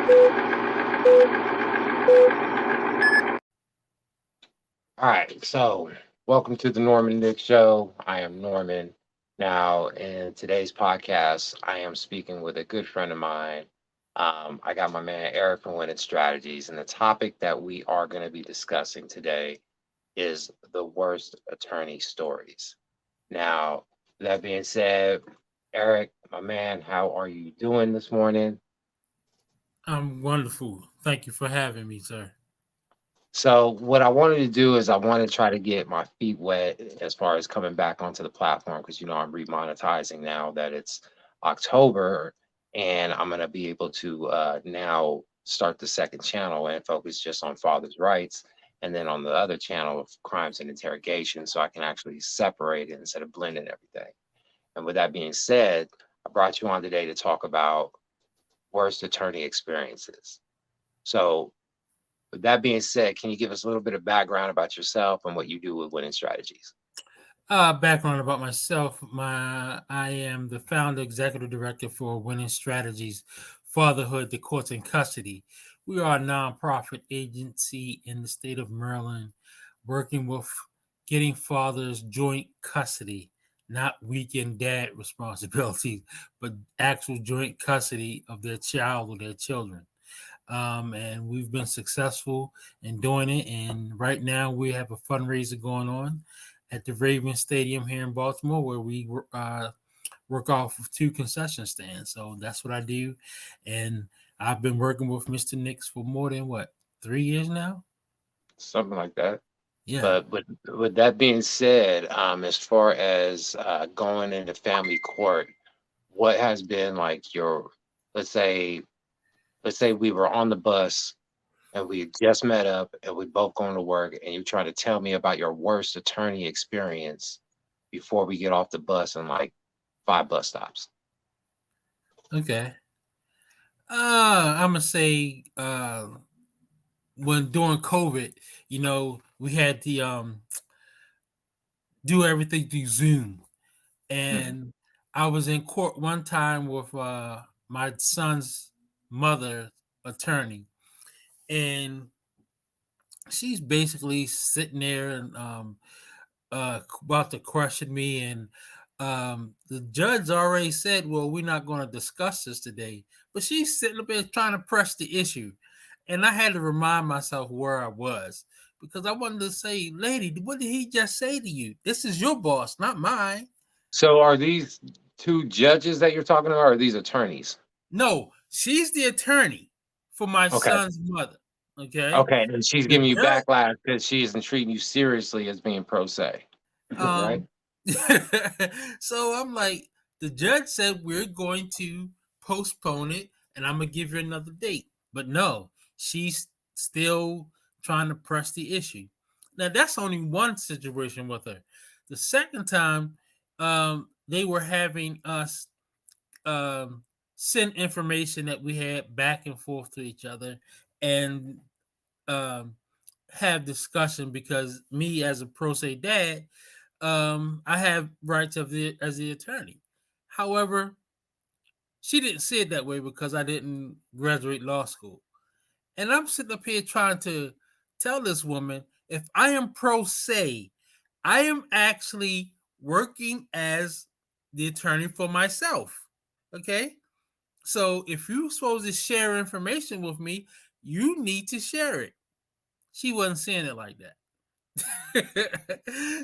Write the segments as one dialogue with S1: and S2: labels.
S1: All right, so welcome to the Norman Nick Show. I am Norman. Now, in today's podcast, I am speaking with a good friend of mine. I got my man Eric from Winning Strategies, and the topic that we are going to be discussing today is the worst attorney stories. Now, that being said, Eric, my man, how are you doing this morning?
S2: I'm wonderful. Thank you for having me, sir.
S1: So what I wanted to do is I want to try to get my feet wet as far as coming back onto the platform because I'm remonetizing now that it's October, and I'm gonna be able to now start the second channel and focus just on fathers' rights, and then on the other channel of crimes and interrogation, so I can actually separate it instead of blending everything. And with that being said, I brought you on today to talk about worst attorney experiences. So with that being said, can you give us a little bit of background about yourself and what you do with winning strategies?
S2: Background about myself. I am the founder, executive director for Winning Strategies, Fatherhood, the Courts and Custody. We are a nonprofit agency in the state of Maryland, working with getting fathers joint custody, not weekend dad responsibilities, but actual joint custody of their child or their children. And we've been successful in doing it. And right now, we have a fundraiser going on at the Ravens Stadium here in Baltimore, where we work off of two concession stands. So that's what I do, and I've been working with Mr. Nix for more than 3 years now.
S1: Something like that.
S2: Yeah.
S1: But with that being said, as far as going into family court, what has been like your, let's say, let's say we were on the bus and we just met up and we both going to work, and you try to tell me about your worst attorney experience before we get off the bus in like 5 bus stops.
S2: Okay. I'm gonna say when during COVID, we had the do everything through Zoom.
S1: Mhm.
S2: And I was in court one time with my son's mother attorney, and she's basically sitting there and about to question me. And the judge already said, "Well, we're not going to discuss this today." But she's sitting up there trying to press the issue, and I had to remind myself where I was because I wanted to say, "Lady, what did he just say to you? This is your boss, not mine."
S1: So are these two judges that you're talking about, or are these attorneys?
S2: No, she's the attorney for my
S1: Okay.
S2: son's mother. Okay.
S1: Okay, and she's
S2: The
S1: giving you
S2: judge,
S1: backlash because she isn't treating you seriously as being pro se, right?
S2: um, so I'm like, the judge said we're going to postpone it and I'm gonna give you another date. But no, she's still trying to press the issue. Now that's only one situation with her. The second time, they were having us um, send information that we had back and forth to each other and um, have discussion because me as a pro se dad, I have rights of the as the attorney. However, she didn't see it that way because I didn't graduate law school. And I'm sitting up here trying to tell this woman if I am pro se, I am actually working as the attorney for myself. Okay. So if you're supposed to share information with me, you need to share it. She wasn't saying it like that.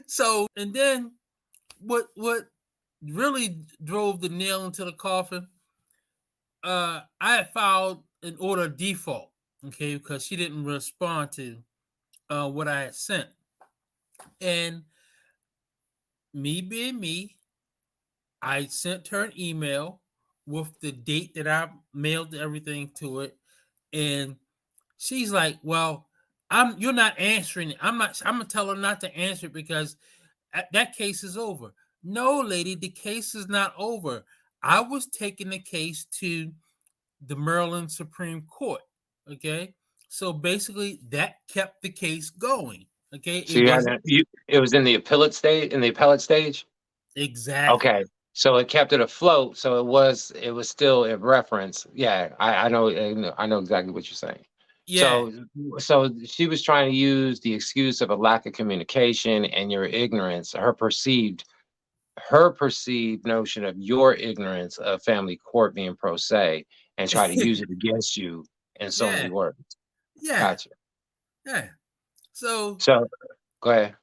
S2: So and then what really drove the nail into the coffin, I had filed an order of default, okay, because she didn't respond to what I had sent. And me being me, I sent her an email with the date that I mailed everything to it. And she's like, "Well, you're not answering it. I'm gonna tell her not to answer it because that case is over." No, lady, the case is not over. I was taking the case to the Maryland Supreme Court. Okay. So basically that kept the case going. Okay.
S1: So
S2: It
S1: you
S2: wasn't
S1: hadn't you it was in the appellate stage.
S2: exactly.
S1: Okay. So it kept it afloat. So it was still in reference. Yeah, I know exactly what you're saying.
S2: Yeah.
S1: So she was trying to use the excuse of a lack of communication and your ignorance, her perceived notion of your ignorance of family court being pro se, and try to use it against you in so many
S2: Yeah.
S1: words.
S2: Yeah.
S1: Gotcha.
S2: Yeah. So
S1: So go ahead.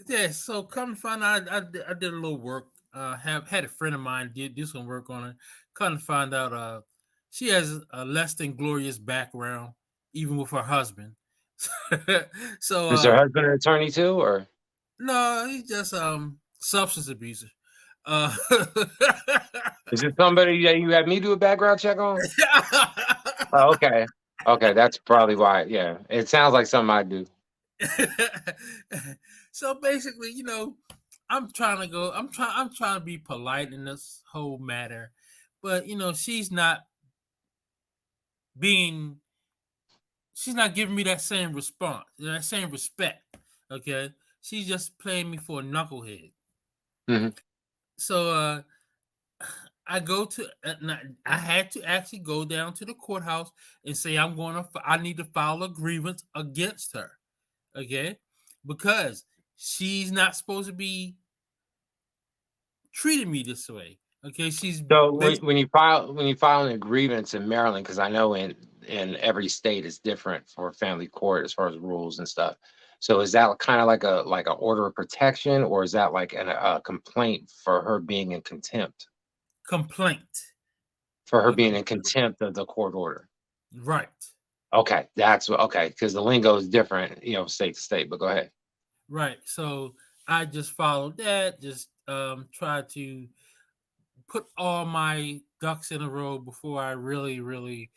S2: yeah. So come to find out, I did a little work. Have had a friend of mine did do some work on it. Come to find out, she has a less than glorious background, even with her husband. So
S1: Is her husband an attorney too, or
S2: no, he's just substance abuser. Uh,
S1: is it somebody that you had me do a background check on? Oh, okay. Okay, that's probably why. Yeah, it sounds like something I do.
S2: So basically, I'm trying to go. I'm trying to be polite in this whole matter, but she's not being. She's not giving me that same response, that same respect. Okay, she's just playing me for a knucklehead.
S1: Mhm.
S2: So I go to. I had to actually go down to the courthouse and say I'm going to. I need to file a grievance against her. Okay, because she's not supposed to be treating me this way. Okay, she's
S1: So when
S2: basically
S1: when you file an grievance in Maryland, because I know in every state it's different for family court as far as rules and stuff. So is that kind of like a order of protection, or is that like a complaint for her being in contempt?
S2: complaint.
S1: For her
S2: A
S1: being in
S2: complaint.
S1: contempt of the court order.
S2: Right,
S1: Okay, okay, because the lingo is different, state to state. But go ahead.
S2: right. So I just followed that. Just try to put all my ducks in a row before I really, really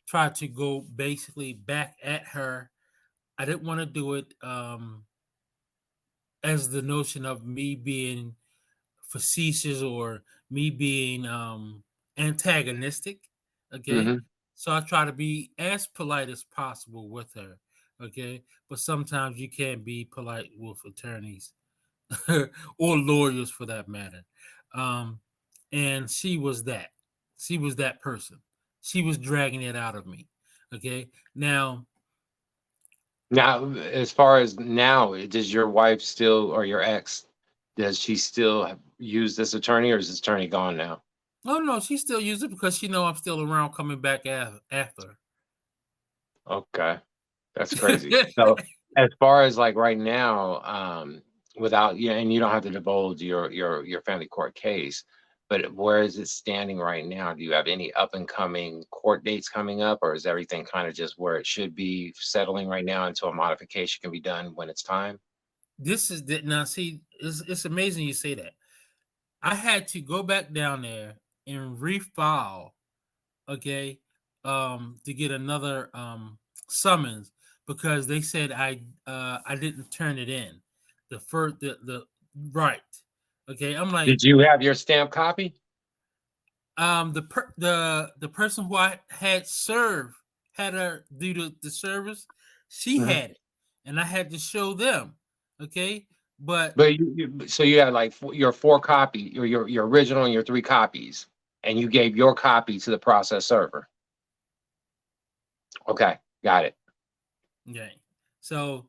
S2: try to go basically back at her. I didn't want to do it as the notion of me being facetious or me being antagonistic. Okay.
S1: Hmm.
S2: So I try to be as polite as possible with her. Okay. But sometimes you can't be polite with attorneys or lawyers for that matter. Um, and she was that. She was that person. She was dragging it out of me. Okay. Now,
S1: Now, as far as now, does your wife still, or your ex, does she still use this attorney, or is this attorney gone now?
S2: oh no, she still uses it because she know I'm still around coming back after.
S1: Okay. That's crazy. So as far as like right now, without and you don't have to divulge your family court case, but where is it standing right now? Do you have any up and coming court dates coming up, or is everything kind of just where it should be settling right now until a modification can be done when it's time?
S2: This is that now. See, it's amazing you say that. I had to go back down there and refile, okay, to get another summons because they said I didn't turn it in. The first the right, okay. I'm like
S1: Did you have your stamp copy?
S2: the person who I had served had her do the service. She
S1: Mhm.
S2: had it, and I had to show them, okay. But
S1: But so you had like your four copy, your original and your three copies, and you gave your copy to the process server. Okay, got it.
S2: okay, so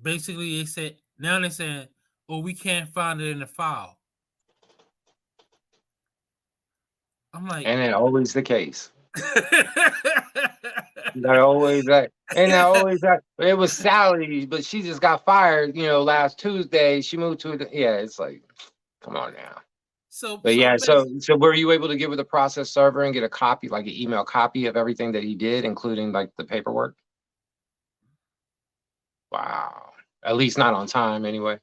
S2: basically they said now they're saying, "Oh, we can't find it in the file." I'm like,
S1: And it always the case. That always that, and that always that. It was Sally, but she just got fired. Last Tuesday. She moved to yeah. It's like, come on now.
S2: so
S1: But
S2: so
S1: yeah, so
S2: basically,
S1: so were you able to get with the process server and get a copy, like an email copy of everything that he did, including like the paperwork? Wow. At least not on time, anyway.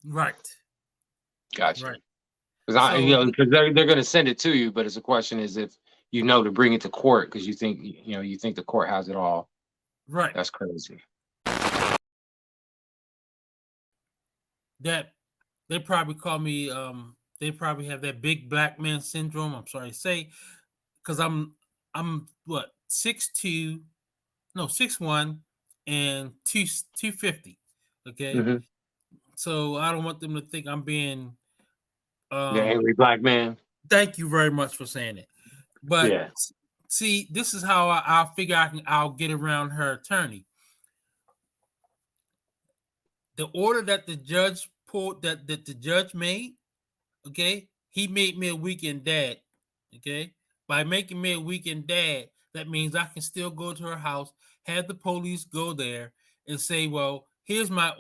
S2: right,
S1: Gotcha.
S2: right.
S1: Because
S2: So
S1: because they're going to send it to you, but it's a question is if to bring it to court because you think the court has it all.
S2: right,
S1: That's crazy.
S2: that they probably call me. They probably have that big black man syndrome. I'm sorry to say, because I'm what 6'2", no 6'1", and 250. Okay,
S1: Hmm.
S2: so I don't want them to think I'm being
S1: The
S2: Um,
S1: angry black man.
S2: thank you very much for saying it. But
S1: Yeah.
S2: see, this is how I'll figure I'll get around her attorney. The order that the judge pulled that the judge made, okay, he made me a weekend dad. Okay. By making me a weekend dad, that means I can still go to her house, have the police go there and say, well, here's my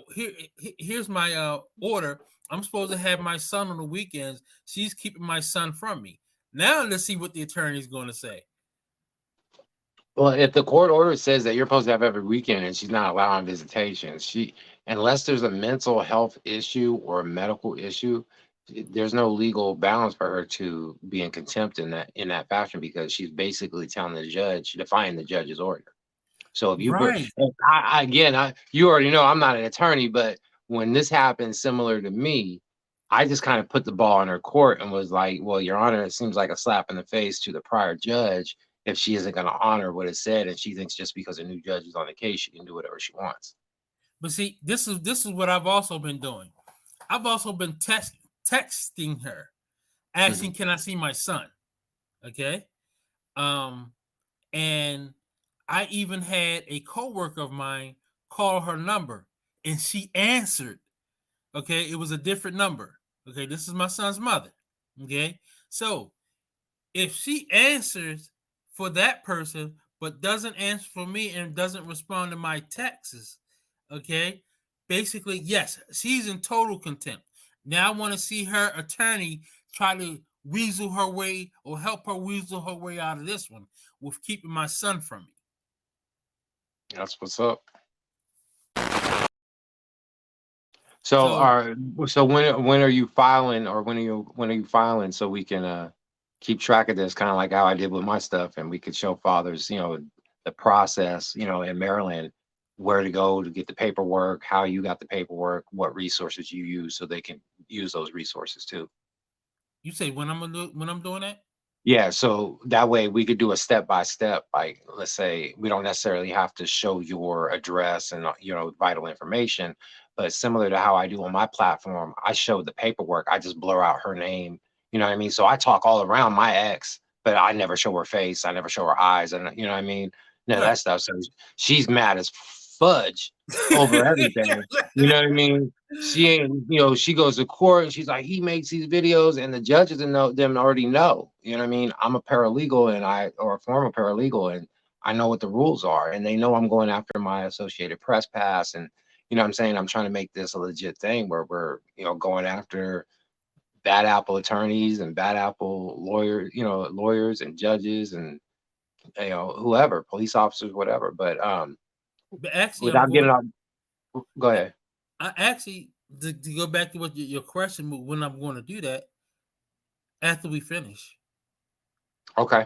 S2: order. I'm supposed to have my son on the weekends. She's keeping my son from me. Now let's see what the attorney is going to say.
S1: Well, if the court order says that you're supposed to have every weekend and she's not allowing visitations, unless there's a mental health issue or a medical issue, there's no legal balance for her to be in contempt in that fashion because she's basically telling the judge, defying the judge's order. So if you put,
S2: Right.
S1: you already know I'm not an attorney, but when this happened similar to me, I just kind of put the ball in her court and was like, well, Your Honor, it seems like a slap in the face to the prior judge if she isn't going to honor what it said. And she thinks just because a new judge is on the case, she can do whatever she wants.
S2: But see, this is what I've also been doing. I've also been texting her,
S1: Mhm.
S2: asking, "Can I see my son?" Okay. Um, and I even had a coworker of mine call her number, and she answered. Okay, it was a different number. Okay, this is my son's mother. Okay, so if she answers for that person but doesn't answer for me and doesn't respond to my texts, okay, basically, yes, she's in total contempt. Now I want to see her attorney try to weasel her way or help her weasel her way out of this one with keeping my son from me.
S1: That's what's up. So,
S2: So
S1: when are you filing, or when are you filing so we can keep track of this, kind of like how I did with my stuff, and we could show fathers, the process, in Maryland, where to go to get the paperwork, how you got the paperwork, what resources you use, so they can use those resources too.
S2: you say when I'm doing that?
S1: Yeah, so that way we could do a step by step. Like, let's say we don't necessarily have to show your address and vital information, but similar to how I do on my platform, I show the paperwork. I just blur out her name. You know what I mean? So I talk all around my ex, but I never show her face. I never show her eyes, and you know what I mean? None of that
S2: Right.
S1: stuff. So she's mad as fudge over everything. You know what I mean? She ain't, she goes to court and she's like, he makes these videos, and the judges and them already know. You know what I mean? I'm a paralegal or a former paralegal, and I know what the rules are, and they know I'm going after my Associated Press pass, and what I'm saying, I'm trying to make this a legit thing where we're, going after bad apple attorneys and bad apple lawyers and judges and whoever, police officers, whatever. But
S2: But actually, I'm
S1: without getting
S2: going.
S1: off, go ahead.
S2: I actually to go back to what your question, when I'm going to do that after we finish.
S1: Okay.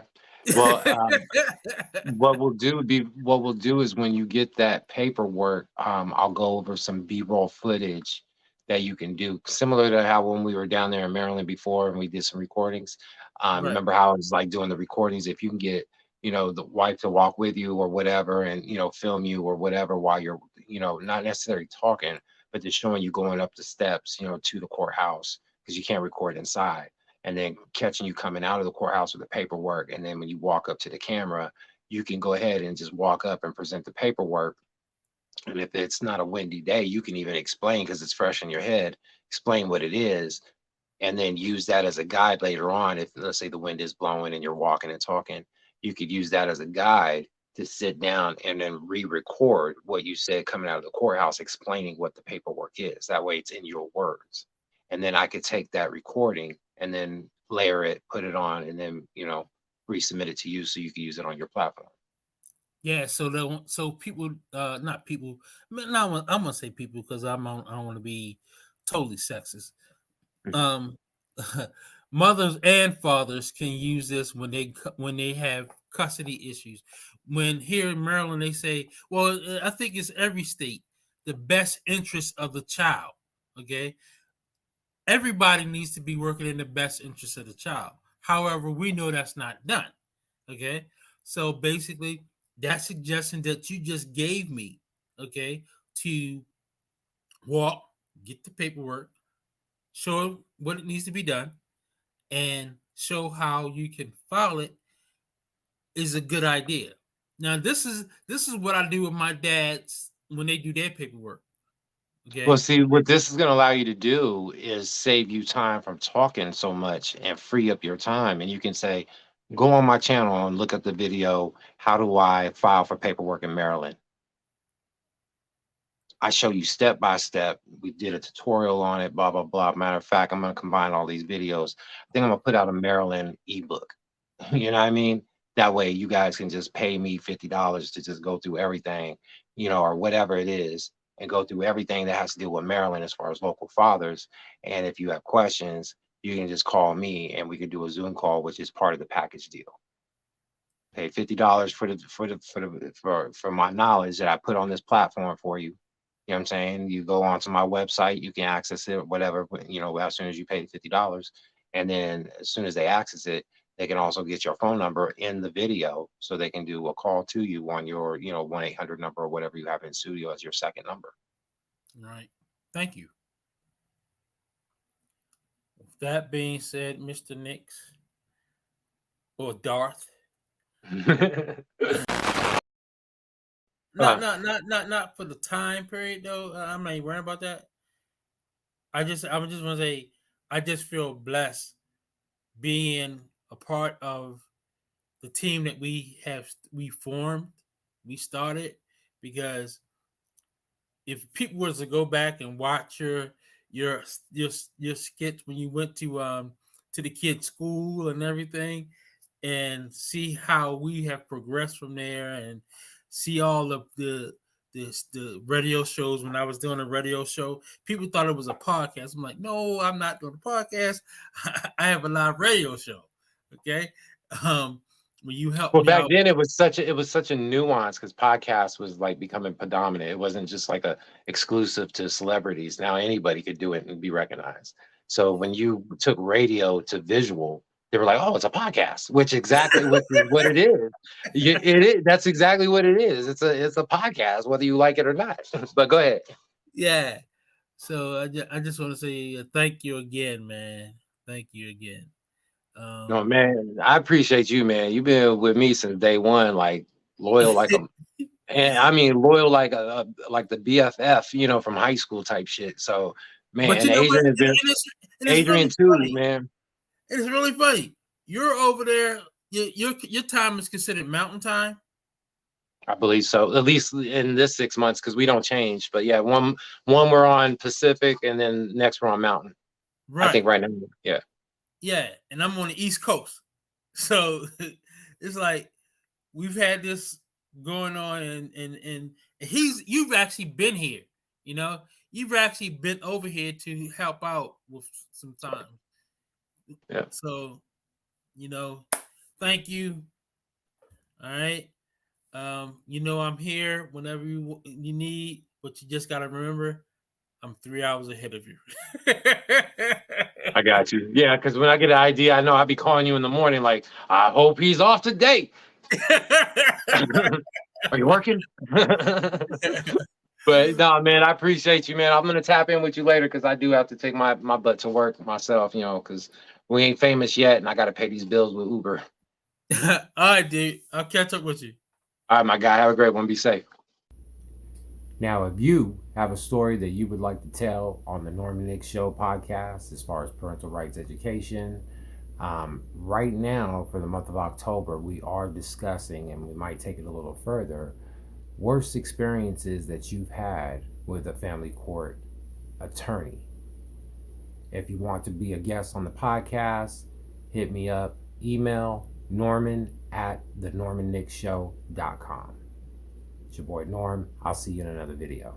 S1: Well, what we'll do is when you get that paperwork, I'll go over some B-roll footage that you can do, similar to how when we were down there in Maryland before and we did some recordings.
S2: Right.
S1: Remember how it's like doing the recordings? If you can get, the wife to walk with you or whatever, and film you or whatever while you're, not necessarily talking, but just showing you going up the steps, to the courthouse, because you can't record inside, and then catching you coming out of the courthouse with the paperwork. And then when you walk up to the camera, you can go ahead and just walk up and present the paperwork. And if it's not a windy day, you can even explain, because it's fresh in your head, explain what it is, and then use that as a guide later on. If, let's say, the wind is blowing and you're walking and talking, you could use that as a guide to sit down and then re-record what you said coming out of the courthouse, explaining what the paperwork is. That way it's in your words. And then I could take that recording and then layer it, put it on, and then, resubmit it to you so you can use it on your platform.
S2: Yeah. So people, not people. I mean, no, I'm gonna say people because I don't want to be totally sexist.
S1: Mhm.
S2: Um, mothers and fathers can use this when they have custody issues. When here in Maryland they say, well, I think it's every state, the best interest of the child. Okay, everybody needs to be working in the best interest of the child. However, we know that's not done. Okay. So basically, that suggestion that you just gave me, okay, to walk, get the paperwork, show what it needs to be done, and show how you can file it is a good idea. Now, this is what I do with my dads when they do their paperwork.
S1: Well,
S2: Okay.
S1: see, what this is going to allow you to do is save you time from talking so much and free up your time. And you can say, go on my channel and look at the video. How do I file for paperwork in Maryland? I show you step by step. We did a tutorial on it, blah, blah, blah. Matter of fact, I'm going to combine all these videos. I think I'm going to put out a Maryland ebook. You know what I mean? That way you guys can just pay me $50 to just go through everything, or whatever it is, and go through everything that has to do with Maryland as far as local fathers. And if you have questions, you can just call me and we can do a Zoom call, which is part of the package deal. Pay $50 for my knowledge that I put on this platform for you. You know what I'm saying? You go onto my website, you can access it, whatever, as soon as you pay the $50. And then as soon as they access it, they can also get your phone number in the video so they can do a call to you on your, 1-800 number or whatever you have in studio as your second number.
S2: Right. Thank you. With that being said, Mr. Nix or Darth.
S1: Uh,
S2: Not for the time period though. I'm not even worrying about that. I just want to say I just feel blessed being a part of the team that we formed, we started, because if people was to go back and watch your your skits when you went to the kids' school and everything, and see how we have progressed from there, and see all of the radio shows. When I was doing a radio show, people thought it was a podcast. I'm like, no, I'm not doing a podcast. I have a live radio show. Okay. Um, when you help
S1: Well,
S2: me
S1: back
S2: out.
S1: then it was such a nuance because podcast was like becoming predominant. It wasn't just like a exclusive to celebrities. Now anybody could do it and be recognized. So when you took radio to visual, they were like, "Oh, it's a podcast," which is what it is. It is. That's exactly what it is. It's a podcast, whether you like it or not. But go ahead.
S2: Yeah. So I just want to say thank you again, man. Thank you again.
S1: No,
S2: Um,
S1: man, I appreciate you, man. You've been with me since day one, like loyal, like a And I mean loyal like the BFF, from high school type shit. So man,
S2: but
S1: and
S2: you know what?
S1: Adrian has been
S2: And it's
S1: Adrian
S2: really
S1: too,
S2: funny.
S1: man.
S2: It's really funny. You're over there. Your time is considered mountain time,
S1: I believe so. At least in this 6 months, because we don't change. But yeah, one we're on Pacific and then next we're on Mountain. I
S2: right?
S1: think right now, yeah.
S2: Yeah, and I'm on the East Coast, so it's like we've had this going on, and you've actually been here. You know, you've actually been over here to help out with some time.
S1: Yeah.
S2: So, thank you. All right. I'm here whenever you need, but you just gotta remember, I'm 3 hours ahead of you.
S1: I got you. Yeah, because when I get an idea, I know I'll be calling you in the morning, like, I hope he's off today. Are you working? But no, man, I appreciate you, man. I'm gonna tap in with you later because I do have to take my butt to work myself, because we ain't famous yet, and I got to pay these bills with Uber.
S2: All right, dude. I'll catch up with you.
S1: All right, my guy. Have a great one. Be safe.
S3: Now, if you have a story that you would like to tell on the Norman Nick Show podcast as far as parental rights education, right now for the month of October, we are discussing, and we might take it a little further, worst experiences that you've had with a family court attorney. If you want to be a guest on the podcast, hit me up, email norman@thenormannickshow.com. It's your boy Norm. I'll see you in another video.